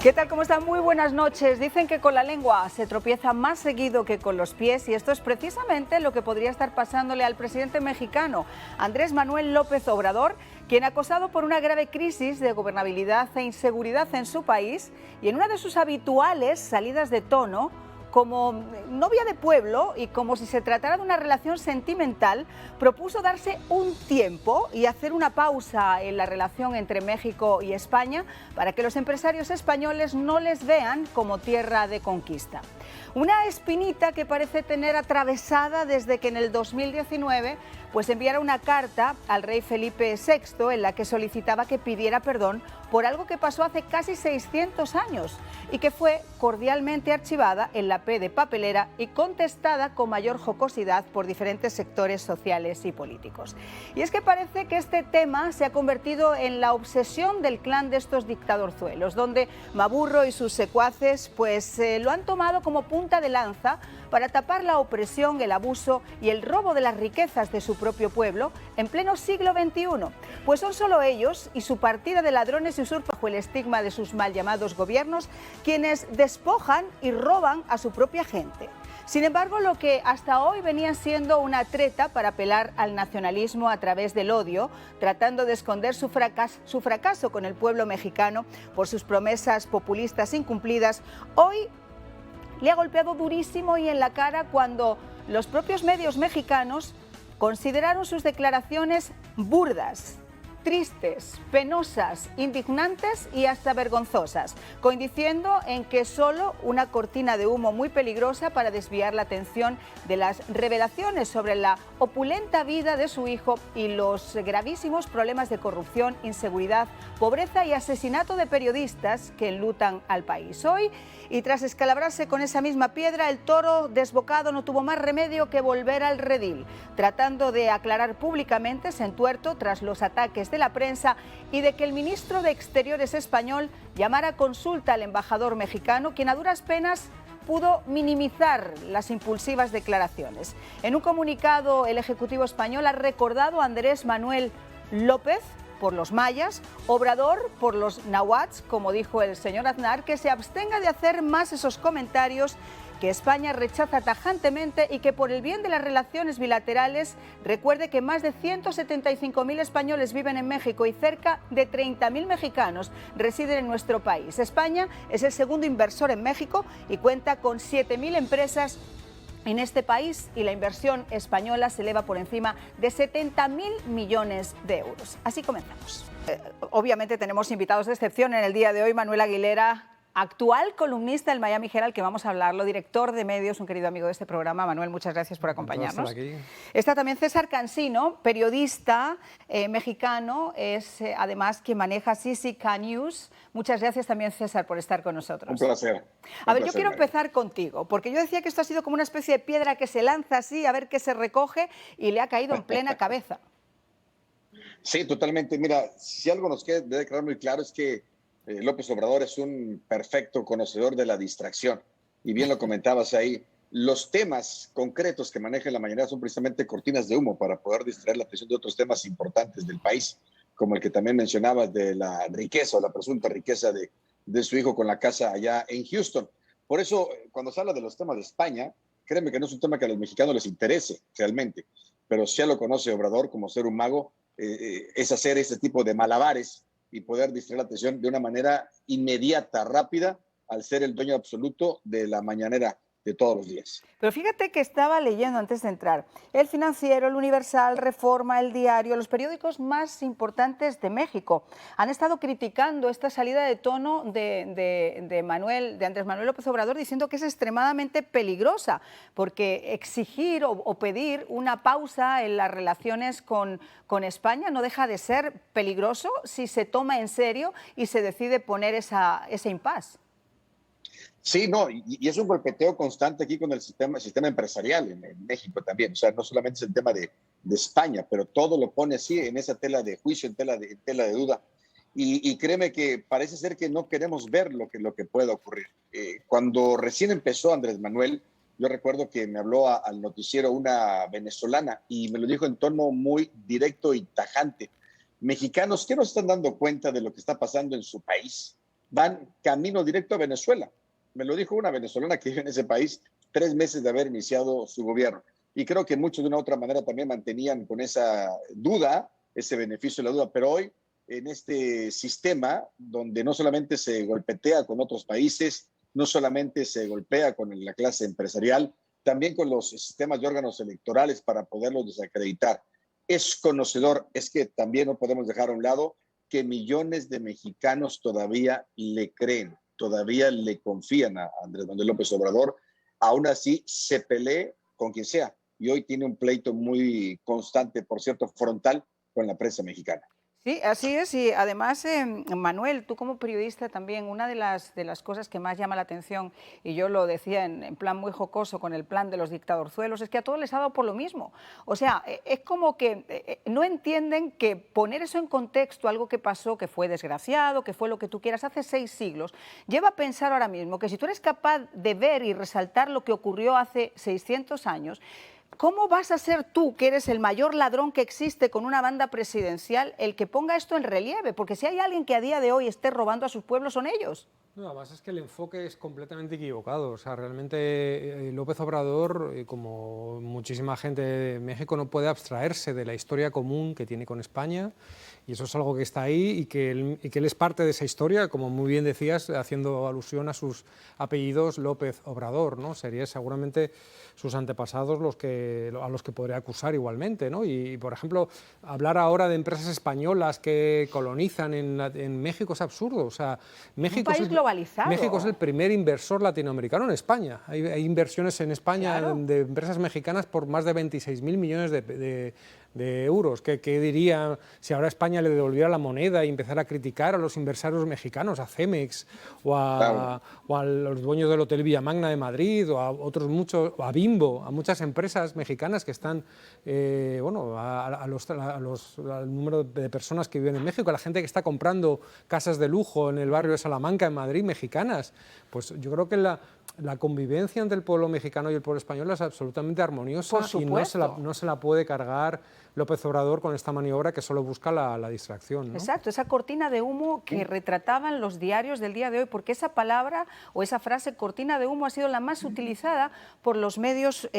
¿Qué tal? ¿Cómo están? Muy buenas noches. Dicen que con la lengua se tropieza más seguido que con los pies y esto es precisamente lo que podría estar pasándole al presidente mexicano, Andrés Manuel López Obrador, quien acosado por una grave crisis de gobernabilidad e inseguridad en su país y en una de sus habituales salidas de tono, como novia de pueblo y como si se tratara de una relación sentimental, propuso darse un tiempo y hacer una pausa en la relación entre México y España para que los empresarios españoles no les vean como tierra de conquista. Una espinita que parece tener atravesada desde que en el 2019 enviara una carta al rey Felipe VI en la que solicitaba que pidiera perdón por algo que pasó hace casi 600 años y que fue cordialmente archivada en la P de papelera y contestada con mayor jocosidad por diferentes sectores sociales y políticos. Y es que parece que este tema se ha convertido en la obsesión del clan de estos dictadorzuelos, donde Maburro y sus secuaces lo han tomado como punta de lanza para tapar la opresión, el abuso y el robo de las riquezas de su propio pueblo en pleno siglo XXI. Pues son solo ellos y su partida de ladrones y usurpa bajo el estigma de sus mal llamados gobiernos quienes despojan y roban a su propia gente. Sin embargo, lo que hasta hoy venía siendo una treta para apelar al nacionalismo a través del odio, tratando de esconder su fracaso con el pueblo mexicano por sus promesas populistas incumplidas, hoy le ha golpeado durísimo y en la cara cuando los propios medios mexicanos consideraron sus declaraciones burdas, tristes, penosas, indignantes y hasta vergonzosas, coincidiendo en que solo una cortina de humo muy peligrosa para desviar la atención de las revelaciones sobre la opulenta vida de su hijo y los gravísimos problemas de corrupción, inseguridad, pobreza y asesinato de periodistas que enlutan al país. Hoy, y tras escalabrarse con esa misma piedra, el toro desbocado no tuvo más remedio que volver al redil, tratando de aclarar públicamente ese entuerto tras los ataques de la prensa y de que el ministro de Exteriores español llamara a consulta al embajador mexicano, quien a duras penas pudo minimizar las impulsivas declaraciones. En un comunicado, el Ejecutivo español ha recordado a Andrés Manuel López por los mayas, Obrador por los náhuatl, como dijo el señor Aznar, que se abstenga de hacer más esos comentarios que España rechaza tajantemente y que por el bien de las relaciones bilaterales recuerde que más de 175.000 españoles viven en México y cerca de 30.000 mexicanos residen en nuestro país. España es el segundo inversor en México y cuenta con 7.000 empresas en este país y la inversión española se eleva por encima de 70.000 millones de euros. Así comenzamos. Obviamente tenemos invitados de excepción en el día de hoy. Manuel Aguilera, actual columnista del Miami Herald, que vamos a hablarlo, director de medios, un querido amigo de este programa. Manuel, muchas gracias por acompañarnos. Está también César Cansino, periodista mexicano, es además quien maneja CCK News. Muchas gracias también, César, por estar con nosotros. Un placer. A ver, yo quiero empezar contigo, porque yo decía que esto ha sido como una especie de piedra que se lanza así, a ver qué se recoge, y le ha caído en plena cabeza. Sí, totalmente. Mira, si algo nos debe quedar muy claro es que López Obrador es un perfecto conocedor de la distracción. Y bien lo comentabas ahí, los temas concretos que maneja en la mañana son precisamente cortinas de humo para poder distraer la atención de otros temas importantes del país, como el que también mencionabas de la riqueza o la presunta riqueza de su hijo con la casa allá en Houston. Por eso, cuando se habla de los temas de España, créeme que no es un tema que a los mexicanos les interese realmente, pero si ya lo conoce Obrador como ser un mago, es hacer este tipo de malabares y poder distraer la atención de una manera inmediata, rápida, al ser el dueño absoluto de la mañanera de todos los días. Pero fíjate que estaba leyendo antes de entrar, El Financiero, El Universal, Reforma, El Diario, los periódicos más importantes de México han estado criticando esta salida de tono de Andrés Manuel López Obrador, diciendo que es extremadamente peligrosa, porque exigir o pedir una pausa en las relaciones con España no deja de ser peligroso si se toma en serio y se decide poner ese impasse. Sí, no, y es un golpeteo constante aquí con el sistema empresarial en México también. O sea, no solamente es el tema de España, pero todo lo pone así en esa tela de juicio, en tela de duda. Y créeme que parece ser que no queremos ver lo que pueda ocurrir. Cuando recién empezó Andrés Manuel, yo recuerdo que me habló al noticiero una venezolana y me lo dijo en tono muy directo y tajante. Mexicanos, ¿qué no están dando cuenta de lo que está pasando en su país? van camino directo a Venezuela. Me lo dijo una venezolana que vive en ese país 3 meses de haber iniciado su gobierno. Y creo que muchos de una u otra manera también mantenían con esa duda, ese beneficio de la duda. Pero hoy, en este sistema donde no solamente se golpetea con otros países, no solamente se golpea con la clase empresarial, también con los sistemas de órganos electorales para poderlos desacreditar. Es conocedor, es que también no podemos dejar a un lado que millones de mexicanos todavía le creen, todavía le confían a Andrés Manuel López Obrador, aún así se pelee con quien sea. Y hoy tiene un pleito muy constante, por cierto, frontal con la prensa mexicana. Sí, así es. Y además, Manuel, tú como periodista también, una de las cosas que más llama la atención, y yo lo decía en plan muy jocoso con el plan de los dictadorzuelos, es que a todos les ha dado por lo mismo. O sea, es como que no entienden que poner eso en contexto, algo que pasó, que fue desgraciado, que fue lo que tú quieras, hace 6 siglos, lleva a pensar ahora mismo que si tú eres capaz de ver y resaltar lo que ocurrió hace 600 años, ¿cómo vas a ser tú, que eres el mayor ladrón que existe con una banda presidencial, el que ponga esto en relieve? Porque si hay alguien que a día de hoy esté robando a sus pueblos, son ellos. No, además es que el enfoque es completamente equivocado. O sea, realmente López Obrador, como muchísima gente de México, no puede abstraerse de la historia común que tiene con España, y eso es algo que está ahí y que él es parte de esa historia, como muy bien decías, haciendo alusión a sus apellidos López Obrador, ¿no? Sería seguramente sus antepasados a los que podría acusar igualmente, ¿no? Y, por ejemplo, hablar ahora de empresas españolas que colonizan en México es absurdo. O sea, México es el primer inversor latinoamericano en España. Hay inversiones en España, claro, de empresas mexicanas por más de 26.000 millones de euros. ¿Qué diría si ahora España le devolviera la moneda y empezara a criticar a los inversores mexicanos, a Cemex o a los dueños del Hotel Villamagna de Madrid o a otros muchos, o a Bimbo, a muchas empresas mexicanas que están, al número de personas que viven en México, a la gente que está comprando casas de lujo en el barrio de Salamanca, en Madrid, mexicanas? Pues yo creo que la convivencia entre el pueblo mexicano y el pueblo español es absolutamente armoniosa y no se la puede cargar López Obrador con esta maniobra que solo busca la distracción, ¿no? Exacto, esa cortina de humo que retrataban los diarios del día de hoy, porque esa palabra o esa frase cortina de humo ha sido la más utilizada por los medios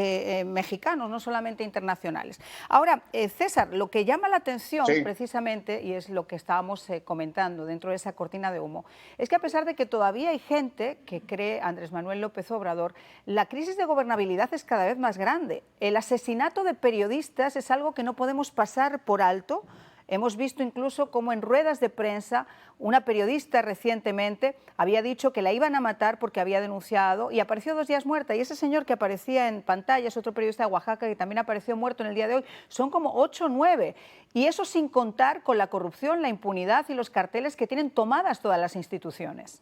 mexicanos, no solamente internacionales. Ahora, César, lo que llama la atención precisamente, y es lo que estábamos comentando dentro de esa cortina de humo, es que a pesar de que todavía hay gente que cree Andrés Manuel López Obrador, la crisis de gobernabilidad es cada vez más grande. El asesinato de periodistas es algo que no podemos pasar por alto. Hemos visto incluso cómo en ruedas de prensa una periodista recientemente había dicho que la iban a matar porque había denunciado y apareció 2 días muerta. Y ese señor que aparecía en pantalla es otro periodista de Oaxaca que también apareció muerto en el día de hoy. Son como 8 o 9. Y eso sin contar con la corrupción, la impunidad y los carteles que tienen tomadas todas las instituciones.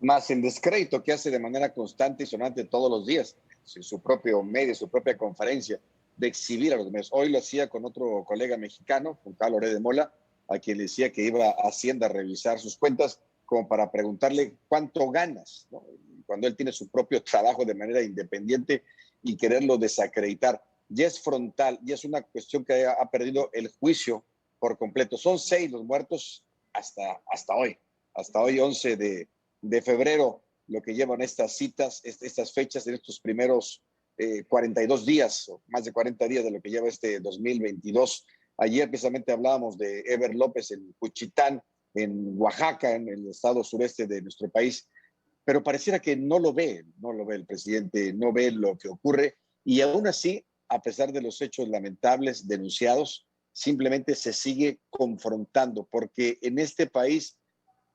Más el descrédito que hace de manera constante y sonante todos los días, en su propio medio, su propia conferencia, de exhibir a los medios. Hoy lo hacía con otro colega mexicano, con Carlos Loret de Mola, a quien le decía que iba a Hacienda a revisar sus cuentas, como para preguntarle cuánto ganas, ¿no? Cuando él tiene su propio trabajo de manera independiente y quererlo desacreditar. Ya es frontal, ya es una cuestión que ha perdido el juicio por completo. Son 6 los muertos hasta hoy 11 de febrero, lo que llevan estas citas, estas fechas en estos primeros 42 días, o más de 40 días de lo que lleva este 2022. Ayer precisamente hablábamos de Eber López en Juchitán, en Oaxaca, en el estado sureste de nuestro país, pero pareciera que no lo ve el presidente, no ve lo que ocurre, y aún así, a pesar de los hechos lamentables denunciados, simplemente se sigue confrontando, porque en este país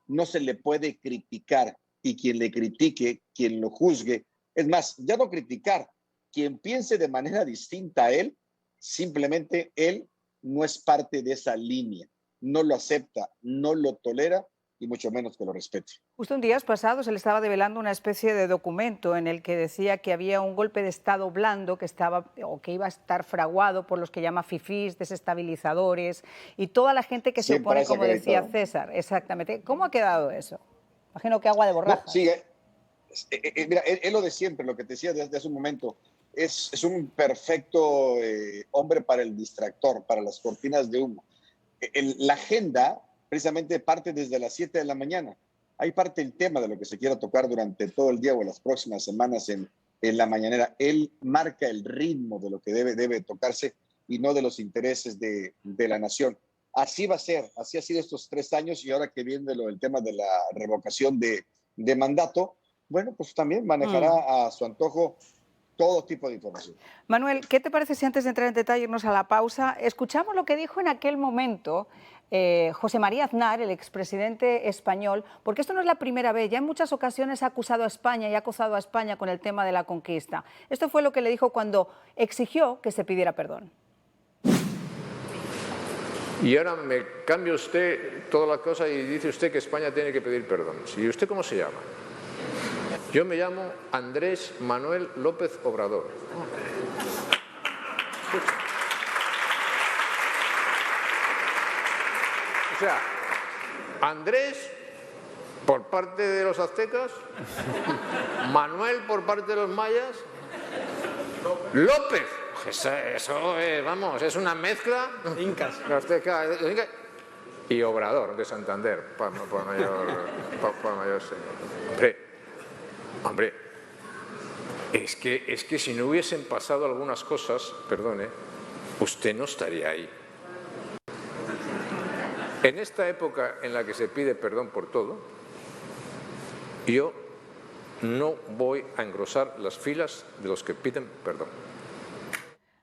no se le puede criticar, y quien le critique, quien lo juzgue, es más, ya no criticar, quien piense de manera distinta a él, simplemente él no es parte de esa línea, no lo acepta, no lo tolera y mucho menos que lo respete. Justo en días pasados se le estaba develando una especie de documento en el que decía que había un golpe de Estado blando que iba a estar fraguado por los que llama fifís, desestabilizadores y toda la gente que se opone, como decía César. Exactamente. ¿Cómo ha quedado eso? Imagino que agua de borrajas. No, sí, mira, él lo de siempre, lo que te decía desde hace un momento, es un perfecto hombre para el distractor, para las cortinas de humo. La agenda precisamente parte desde las 7 de la mañana. hay parte del tema de lo que se quiera tocar durante todo el día o en las próximas semanas en la mañanera. Él marca el ritmo de lo que debe tocarse y no de los intereses de la nación. Así va a ser, así ha sido estos 3 años, y ahora que viene el tema de la revocación de mandato, bueno, pues también manejará a su antojo todo tipo de información. Manuel, ¿qué te parece si antes de entrar en detalle irnos a la pausa, escuchamos lo que dijo en aquel momento José María Aznar, el expresidente español? Porque esto no es la primera vez, ya en muchas ocasiones ha acusado a España y ha acosado a España con el tema de la conquista. Esto fue lo que le dijo cuando exigió que se pidiera perdón. Y ahora me cambia usted toda la cosa y dice usted que España tiene que pedir perdón. ¿Y usted cómo se llama? Yo me llamo Andrés Manuel López Obrador. Escucha. O sea, Andrés por parte de los aztecas, Manuel por parte de los mayas, López. Eso vamos, es una mezcla. Incas. Y Obrador de Santander, por mayor señor. Hombre, es que si no hubiesen pasado algunas cosas, perdone, usted no estaría ahí. En esta época en la que se pide perdón por todo, yo no voy a engrosar las filas de los que piden perdón.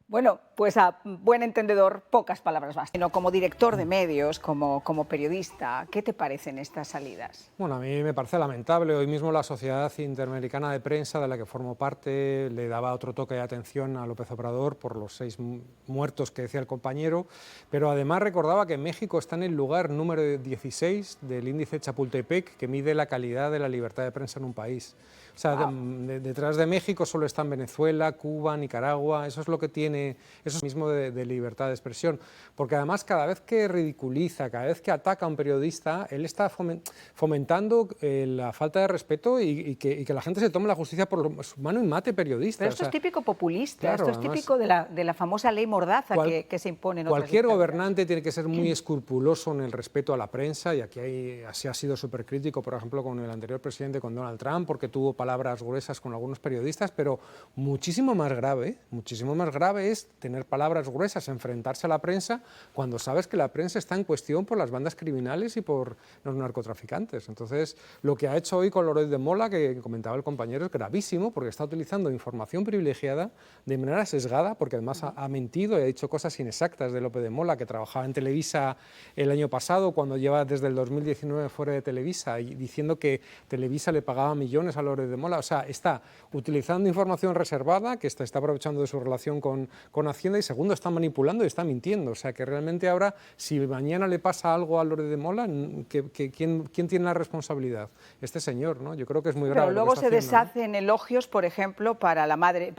Bueno, pues a buen entendedor, pocas palabras más. Sino como director de medios, como periodista, ¿qué te parecen estas salidas? Bueno, a mí me parece lamentable. Hoy mismo la Sociedad Interamericana de Prensa, de la que formo parte, le daba otro toque de atención a López Obrador por los 6 muertos que decía el compañero, pero además recordaba que México está en el lugar número 16 del índice Chapultepec, que mide la calidad de la libertad de prensa en un país. O sea, detrás de México solo están Venezuela, Cuba, Nicaragua. Eso es lo que tiene, eso es mismo de libertad de expresión. Porque además cada vez que ridiculiza, cada vez que ataca a un periodista, él está fomentando la falta de respeto y que la gente se tome la justicia por su mano y mate periodistas. Pero esto es típico populista, claro, esto es típico de la famosa ley Mordaza que se impone en otras Cualquier dictaduras. gobernante tiene que ser muy escrupuloso en el respeto a la prensa, y aquí así ha sido súper crítico, por ejemplo, con el anterior presidente, con Donald Trump, porque tuvo palabras gruesas con algunos periodistas, pero muchísimo más grave es tener palabras gruesas, enfrentarse a la prensa cuando sabes que la prensa está en cuestión por las bandas criminales y por los narcotraficantes. Entonces, lo que ha hecho hoy con Loret de Mola, que comentaba el compañero, es gravísimo, porque está utilizando información privilegiada de manera sesgada, porque además ha mentido y ha dicho cosas inexactas de Loret de Mola, que trabajaba en Televisa el año pasado, cuando lleva desde el 2019 fuera de Televisa, y diciendo que Televisa le pagaba millones a Loret de Mola. O sea, está utilizando información reservada, que está aprovechando de su relación con Hacienda, y segundo, está manipulando y está mintiendo. O sea, que realmente ahora, si mañana le pasa algo a Loret de Mola, ¿quién tiene la responsabilidad? Este señor, ¿no? Yo creo que es muy grave. Pero luego lo que está se haciendo, deshacen elogios, por ejemplo, para la madre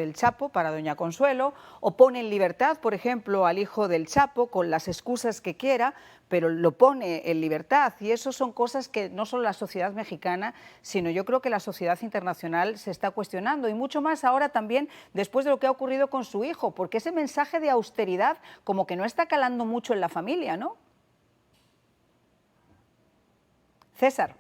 del Chapo, para doña Consuelo, o pone en libertad, por ejemplo, al hijo del Chapo con las excusas que quiera, pero lo pone en libertad, y eso son cosas que no solo la sociedad mexicana, sino yo creo que la sociedad internacional se está cuestionando, y mucho más ahora también después de lo que ha ocurrido con su hijo, porque ese mensaje de austeridad como que no está calando mucho en la familia, ¿no? César.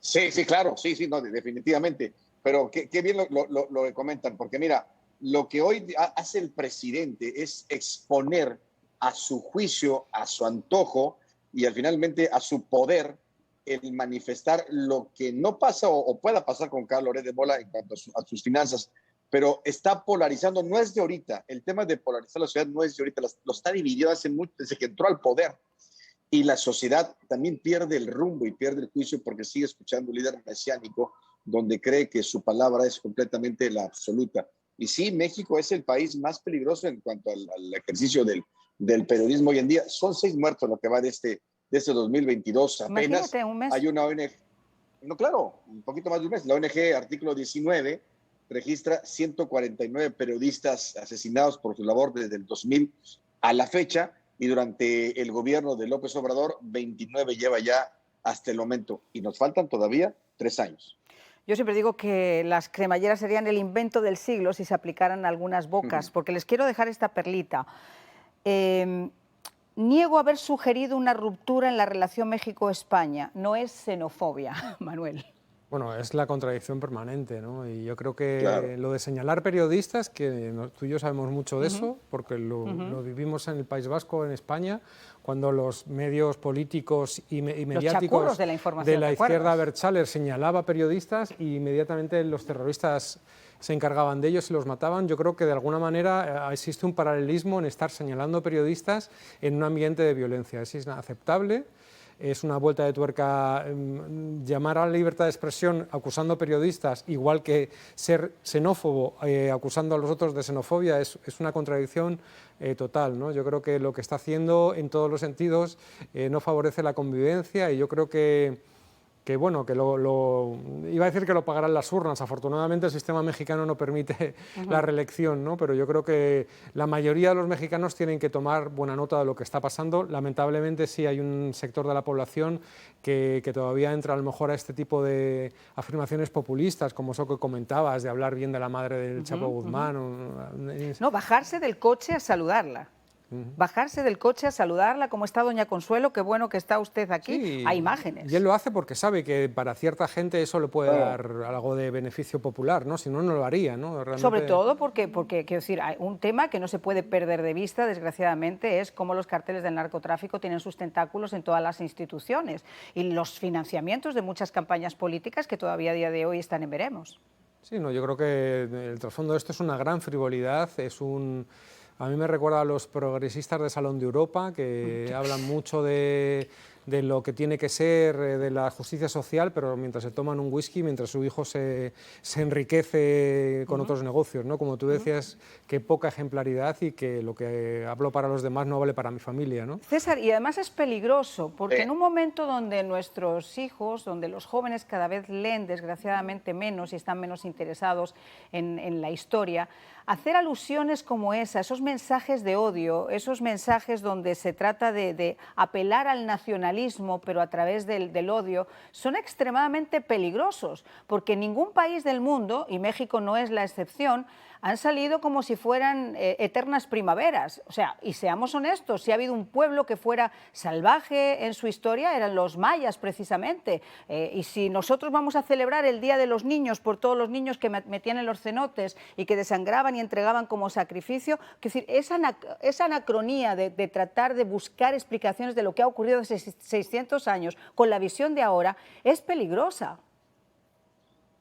Sí, claro, sí, no, definitivamente. Pero qué bien lo que comentan, porque mira, lo que hoy hace el presidente es exponer a su juicio, a su antojo y finalmente a su poder el manifestar lo que no pasa o pueda pasar con Carlos Loret de Mola en cuanto a sus finanzas, pero está polarizando, no es de ahorita, el tema de polarizar la sociedad no es de ahorita, lo está dividido hace mucho, desde que entró al poder, y la sociedad también pierde el rumbo y pierde el juicio porque sigue escuchando un líder mesiánico donde cree que su palabra es completamente la absoluta. Y sí, México es el país más peligroso en cuanto al ejercicio del periodismo hoy en día. Son 6 muertos lo que va de este 2022. Apenas imagínate, un mes. Hay una ONG, no, claro, un poquito más de un mes. La ONG Artículo 19 registra 149 periodistas asesinados por su labor desde el 2000 a la fecha, y durante el gobierno de López Obrador, 29 lleva ya hasta el momento, y nos faltan todavía 3 años. Yo siempre digo que las cremalleras serían el invento del siglo si se aplicaran a algunas bocas, porque les quiero dejar esta perlita. niego haber sugerido una ruptura en la relación México-España. No es xenofobia, Manuel. Bueno, es la contradicción permanente, ¿no? Y yo creo que Claro. lo de señalar periodistas, que tú y yo sabemos mucho de eso, porque lo vivimos en el País Vasco, en España, cuando los medios políticos y mediáticos de la información, de la ¿te acuerdas? izquierda Bertschaller señalaba periodistas y inmediatamente los terroristas se encargaban de ellos y los mataban. Yo creo que de alguna manera existe un paralelismo en estar señalando periodistas en un ambiente de violencia. Es inaceptable. Es una vuelta de tuerca llamar a la libertad de expresión acusando periodistas, igual que ser xenófobo acusando a los otros de xenofobia, es una contradicción total, ¿no? Yo creo que lo que está haciendo en todos los sentidos no favorece la convivencia y yo creo que bueno, que iba a decir que lo pagarán las urnas. Afortunadamente el sistema mexicano no permite la reelección, ¿no? Pero yo creo que la mayoría de los mexicanos tienen que tomar buena nota de lo que está pasando. Lamentablemente sí hay un sector de la población que todavía entra a lo mejor a este tipo de afirmaciones populistas, como eso que comentabas, de hablar bien de la madre del Chapo Guzmán. No, bajarse del coche a saludarla. Bajarse del coche a saludarla, como está doña Consuelo, qué bueno que está usted aquí, Sí, hay imágenes. y él lo hace porque sabe que para cierta gente eso le puede dar algo de beneficio popular, ¿no? Si no, no lo haría, ¿no? Realmente... Sobre todo porque, quiero decir, hay un tema que no se puede perder de vista, desgraciadamente, es cómo los carteles del narcotráfico tienen sus tentáculos en todas las instituciones y los financiamientos de muchas campañas políticas que todavía a día de hoy están en veremos. Sí, no, yo creo que el trasfondo de esto es una gran frivolidad, a mí me recuerda a los progresistas de Salón de Europa, que hablan mucho de lo que tiene que ser, de la justicia social, pero mientras se toman un whisky, mientras su hijo se enriquece con otros negocios, ¿no? Como tú decías, qué poca ejemplaridad y que lo que hablo para los demás no vale para mi familia, ¿no? César, y además es peligroso, porque en un momento donde nuestros hijos, donde los jóvenes cada vez leen desgraciadamente menos y están menos interesados en la historia, hacer alusiones como esa, esos mensajes de odio, esos mensajes donde se trata de apelar al nacionalismo, pero a través del odio, son extremadamente peligrosos, porque ningún país del mundo, y México no es la excepción, han salido como si fueran eternas primaveras. O sea, y seamos honestos, si ha habido un pueblo que fuera salvaje en su historia, eran los mayas precisamente. Y si nosotros vamos a celebrar el Día de los Niños por todos los niños que metían en los cenotes y que desangraban y entregaban como sacrificio, es decir, esa anacronía de tratar de buscar explicaciones de lo que ha ocurrido hace 600 años con la visión de ahora es peligrosa.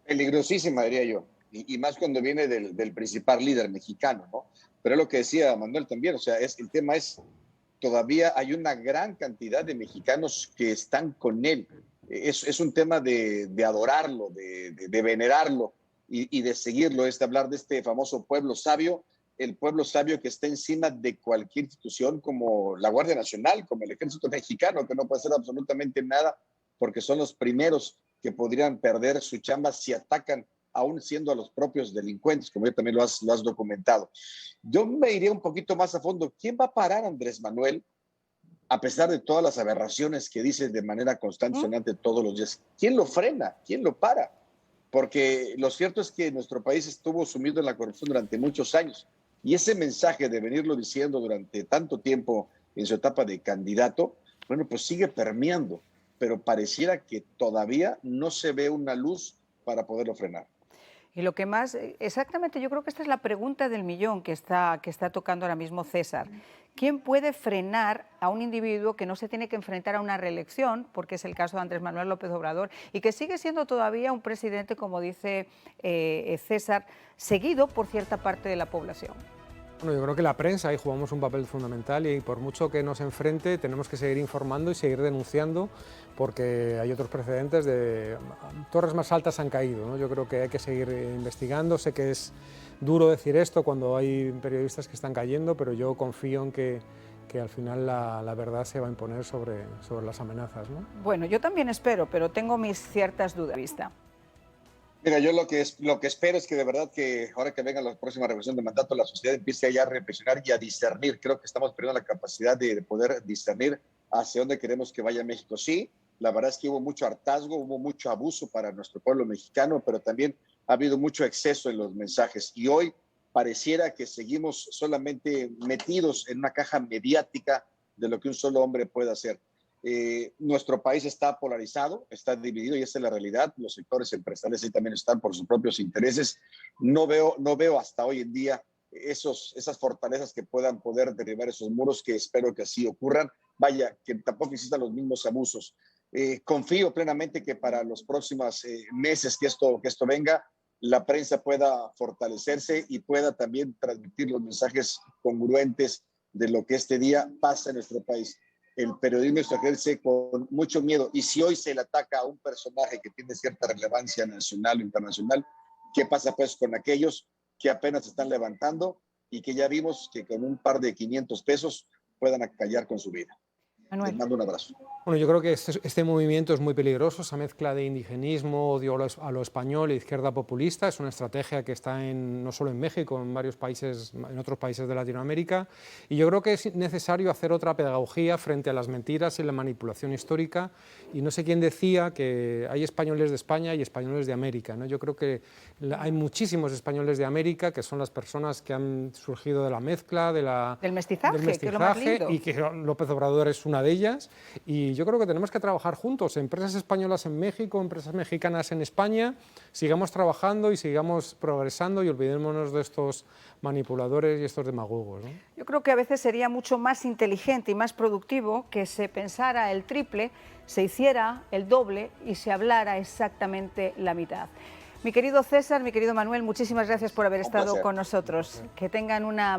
Peligrosísima, diría yo. Y más cuando viene del principal líder mexicano, ¿no? Pero es lo que decía Manuel también, o sea, el tema es, todavía hay una gran cantidad de mexicanos que están con él. Es un tema de adorarlo, de venerarlo y de seguirlo, es de hablar de este famoso pueblo sabio, el pueblo sabio que está encima de cualquier institución como la Guardia Nacional, como el Ejército Mexicano, que no puede hacer absolutamente nada porque son los primeros que podrían perder su chamba si atacan aún siendo a los propios delincuentes, como ya también lo has documentado. Yo me iría un poquito más a fondo. ¿Quién va a parar a Andrés Manuel, a pesar de todas las aberraciones que dice de manera constante, sonante todos los días? ¿Quién lo frena? ¿Quién lo para? Porque lo cierto es que nuestro país estuvo sumido en la corrupción durante muchos años. Y ese mensaje de venirlo diciendo durante tanto tiempo en su etapa de candidato, bueno, pues sigue permeando, pero pareciera que todavía no se ve una luz para poderlo frenar. Y lo que más, exactamente, yo creo que esta es la pregunta del millón que está tocando ahora mismo César. ¿Quién puede frenar a un individuo que no se tiene que enfrentar a una reelección, porque es el caso de Andrés Manuel López Obrador, y que sigue siendo todavía un presidente, como dice César, seguido por cierta parte de la población? Bueno, yo creo que la prensa ahí jugamos un papel fundamental y por mucho que nos enfrente tenemos que seguir informando y seguir denunciando porque hay otros precedentes de torres más altas han caído, ¿no? Yo creo que hay que seguir investigando. Sé que es duro decir esto cuando hay periodistas que están cayendo, pero yo confío en que al final la verdad se va a imponer sobre las amenazas, ¿no? Bueno, yo también espero, pero tengo mis ciertas dudas de vista. Mira, yo lo que espero es que de verdad que ahora que venga la próxima revisión de mandato, la sociedad empiece ya a reflexionar y a discernir. Creo que estamos perdiendo la capacidad de poder discernir hacia dónde queremos que vaya México. Sí, la verdad es que hubo mucho hartazgo, hubo mucho abuso para nuestro pueblo mexicano, pero también ha habido mucho exceso en los mensajes. Y hoy pareciera que seguimos solamente metidos en una caja mediática de lo que un solo hombre puede hacer. Nuestro país está polarizado, está dividido y esa es la realidad. Los sectores empresariales sí también están por sus propios intereses. No veo hasta hoy en día esas fortalezas que puedan poder derribar esos muros, que espero que así ocurran. Vaya, que tampoco existan los mismos abusos. Confío plenamente que para los próximos meses que esto venga, la prensa pueda fortalecerse y pueda también transmitir los mensajes congruentes de lo que este día pasa en nuestro país. El periodismo se ejerce con mucho miedo y si hoy se le ataca a un personaje que tiene cierta relevancia nacional o internacional, ¿qué pasa pues con aquellos que apenas se están levantando y que ya vimos que con un par de 500 pesos puedan acallar con su vida? Manuel. Les mando un abrazo. Bueno, yo creo que este movimiento es muy peligroso, esa mezcla de indigenismo, odio a lo español e izquierda populista, es una estrategia que está no solo en México, en varios países, en otros países de Latinoamérica, y yo creo que es necesario hacer otra pedagogía frente a las mentiras y la manipulación histórica, y no sé quién decía que hay españoles de España y españoles de América, ¿no? Yo creo que hay muchísimos españoles de América que son las personas que han surgido de la mezcla, del mestizaje, que es lo más lindo. Y que López Obrador es una de ellas, y yo creo que tenemos que trabajar juntos, empresas españolas en México, empresas mexicanas en España, sigamos trabajando y sigamos progresando y olvidémonos de estos manipuladores y estos demagogos, ¿no? Yo creo que a veces sería mucho más inteligente y más productivo que se pensara el triple, se hiciera el doble y se hablara exactamente la mitad. Mi querido César, mi querido Manuel, muchísimas gracias por haber estado con nosotros. Que tengan una